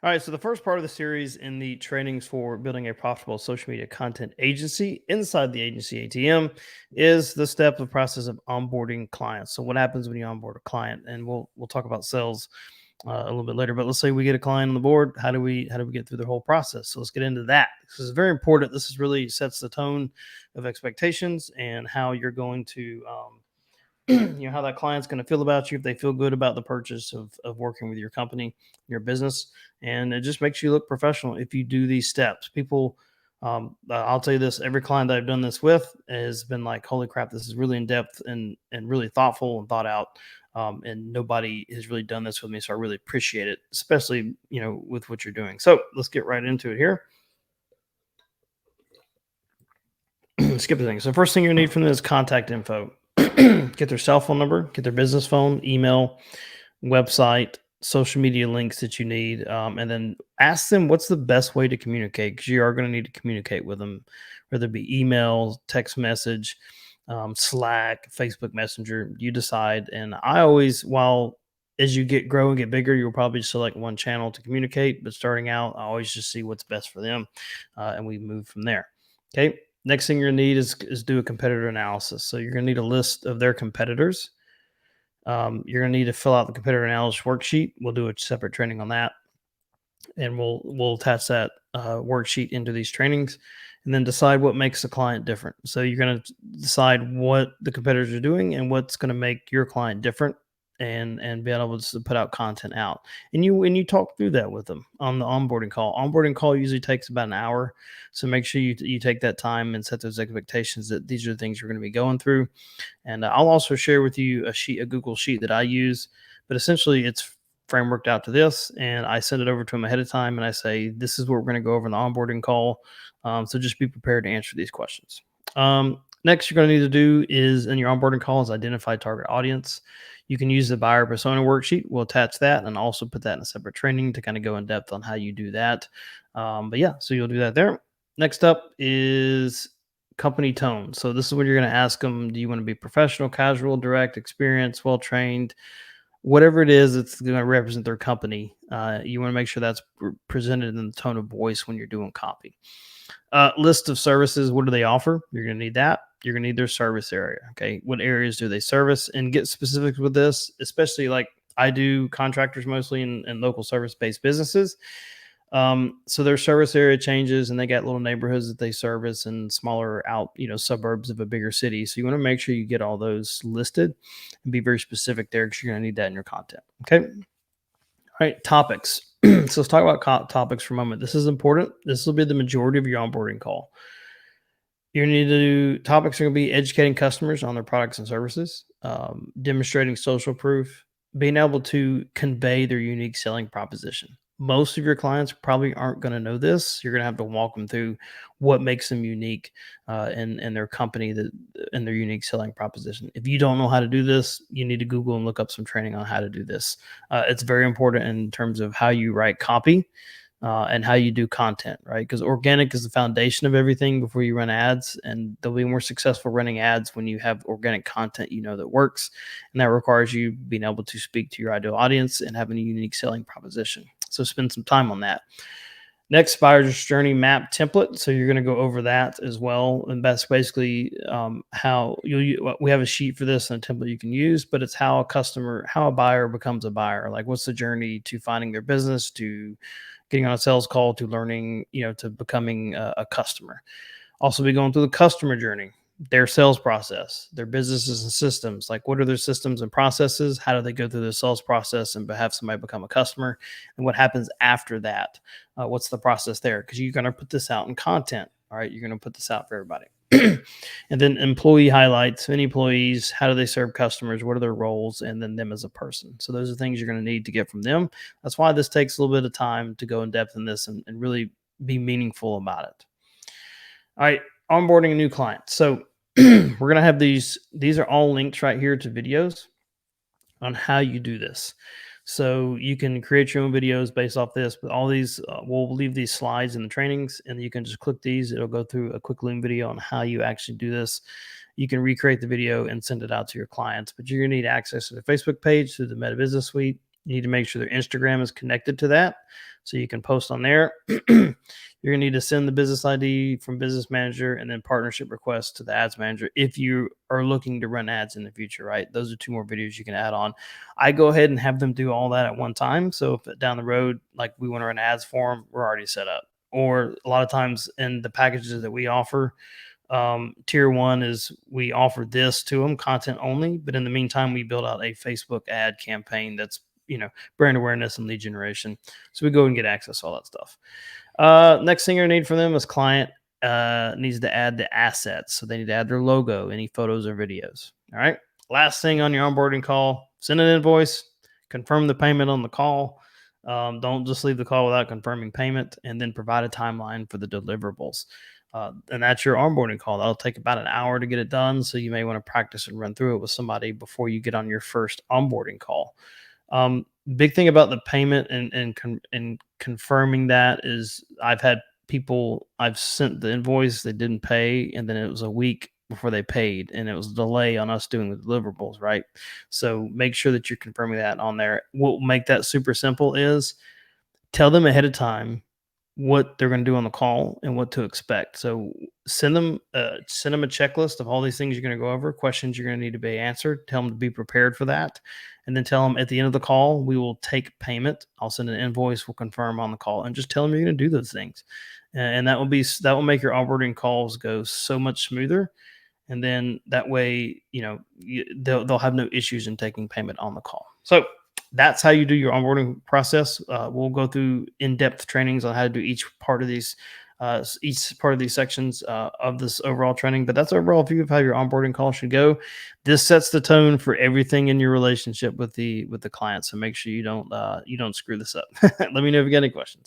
All right, so the first part of the series in the trainings for building a profitable social media content agency inside the agency ATM is the step of process of onboarding clients. So what happens when you onboard a client? And we'll talk about sales a little bit later. But let's say we get a client on the board. How do we get through the whole process? So let's get into that. This is very important. This is really sets the tone of expectations and how you're going to how that client's going to feel about you, if they feel good about the purchase of working with your company, your business. And it just makes you look professional if you do these steps. People, I'll tell you this, every client that I've done this with has been like, holy crap, this is really in depth and really thoughtful and thought out. And nobody has really done this with me. So I really appreciate it, especially, with what you're doing. So let's get right into it here. Skip the thing. So first thing you need from this is contact info. Get their cell phone number, get their business phone, email, website, social media links that you need, and then ask them what's the best way to communicate, because you are going to need to communicate with them, whether it be email, text message, Slack, Facebook Messenger. You decide. And I always, while as you grow and get bigger, you'll probably select one channel to communicate. But starting out, I always just see what's best for them, and we move from there. Okay. Next thing you're gonna need is do a competitor analysis. So you're gonna need a list of their competitors. You're gonna need to fill out the competitor analysis worksheet. We'll do a separate training on that, and we'll attach that worksheet into these trainings, and then decide what makes the client different. So you're gonna decide what the competitors are doing and what's gonna make your client different, and be able to put out content out. And you talk through that with them on the onboarding call. Onboarding call usually takes about an hour, so make sure you take that time and set those expectations that these are the things you're going to be going through. And I'll also share with you a Google sheet that I use, but essentially it's frameworked out to this, and I send it over to them ahead of time, and I say this is what we're going to go over in the onboarding call. So just be prepared to answer these questions. Next, you're going to need to do is in your onboarding call is identify target audience. You can use the buyer persona worksheet. We'll attach that and also put that in a separate training to kind of go in depth on how you do that. But yeah, so you'll do that there. Next up is company tone. So this is when you're going to ask them, do you want to be professional, casual, direct, experienced, well-trained, whatever it is that's going to represent their company. You want to make sure that's presented in the tone of voice when you're doing copy. List of services. What do they offer? You're going to need that. You're going to need their service area. Okay. What areas do they service? And get specific with this, especially like I do contractors mostly in local service-based businesses. So their service area changes, and they got little neighborhoods that they service and smaller out, suburbs of a bigger city. So you want to make sure you get all those listed and be very specific there, because you're going to need that in your content. Okay. All right. Topics. So let's talk about topics for a moment. This is important. This will be the majority of your onboarding call. You need to do topics are going to be educating customers on their products and services, demonstrating social proof, being able to convey their unique selling proposition. Most of your clients probably aren't going to know this. You're going to have to walk them through what makes them unique in their company and their unique selling proposition. If you don't know how to do this, you need to Google and look up some training on how to do this. It's very important in terms of how you write copy. And how you do content, right? Because organic is the foundation of everything before you run ads, and they'll be more successful running ads when you have organic content that works, and that requires you being able to speak to your ideal audience and having a unique selling proposition. So spend some time on that. Next, buyer's journey map template. So you're going to go over that as well, and that's basically how we have a sheet for this and a template you can use, but it's how a buyer becomes a buyer. Like, what's the journey to finding their business, to getting on a sales call, to learning, to becoming a customer. Also be going through the customer journey, their sales process, their businesses and systems. Like, what are their systems and processes? How do they go through the sales process and have somebody become a customer? And what happens after that? What's the process there? Because you're going to put this out in content. All right. You're going to put this out for everybody. And then employee highlights, any employees, how do they serve customers, what are their roles, and then them as a person. So those are things you're going to need to get from them. That's why this takes a little bit of time to go in depth in this and really be meaningful about it. All right, onboarding a new client. So we're going to have these are all links right here to videos on how you do this. So you can create your own videos based off this, but all these, we'll leave these slides in the trainings, and you can just click these. It'll go through a quick Loom video on how you actually do this. You can recreate the video and send it out to your clients, but you're going to need access to the Facebook page through the Meta Business Suite. You need to make sure their Instagram is connected to that so you can post on there. You're going to need to send the business ID from business manager and then partnership requests to the ads manager if you are looking to run ads in the future, right? Those are two more videos you can add on. I go ahead and have them do all that at one time. So if down the road, like we want to run ads for them, we're already set up. Or a lot of times in the packages that we offer, tier one is we offer this to them content only, but in the meantime, we build out a Facebook ad campaign that's, brand awareness and lead generation. So we go and get access to all that stuff. Next thing you need from them is client needs to add the assets. So they need to add their logo, any photos or videos. All right. Last thing on your onboarding call, send an invoice, confirm the payment on the call. Don't just leave the call without confirming payment, and then provide a timeline for the deliverables. And that's your onboarding call. That'll take about an hour to get it done. So you may want to practice and run through it with somebody before you get on your first onboarding call. Big thing about the payment and confirming that is I've had people, I've sent the invoice, they didn't pay, and then it was a week before they paid, and it was a delay on us doing the deliverables, right? So make sure that you're confirming that on there. What will make that super simple is tell them ahead of time what they're going to do on the call and what to expect. So send them a checklist of all these things you're going to go over, questions you're going to need to be answered. Tell them to be prepared for that, and then tell them at the end of the call we will take payment. I'll send an invoice. We'll confirm on the call, and just tell them you're going to do those things, and that will make your onboarding calls go so much smoother. And then that way, they'll have no issues in taking payment on the call. So that's how you do your onboarding process. We'll go through in-depth trainings on how to do each part of these sections of this overall training. But that's overall view of how your onboarding call should go. This sets the tone for everything in your relationship with the client. So make sure you don't screw this up. Let me know if you got any questions.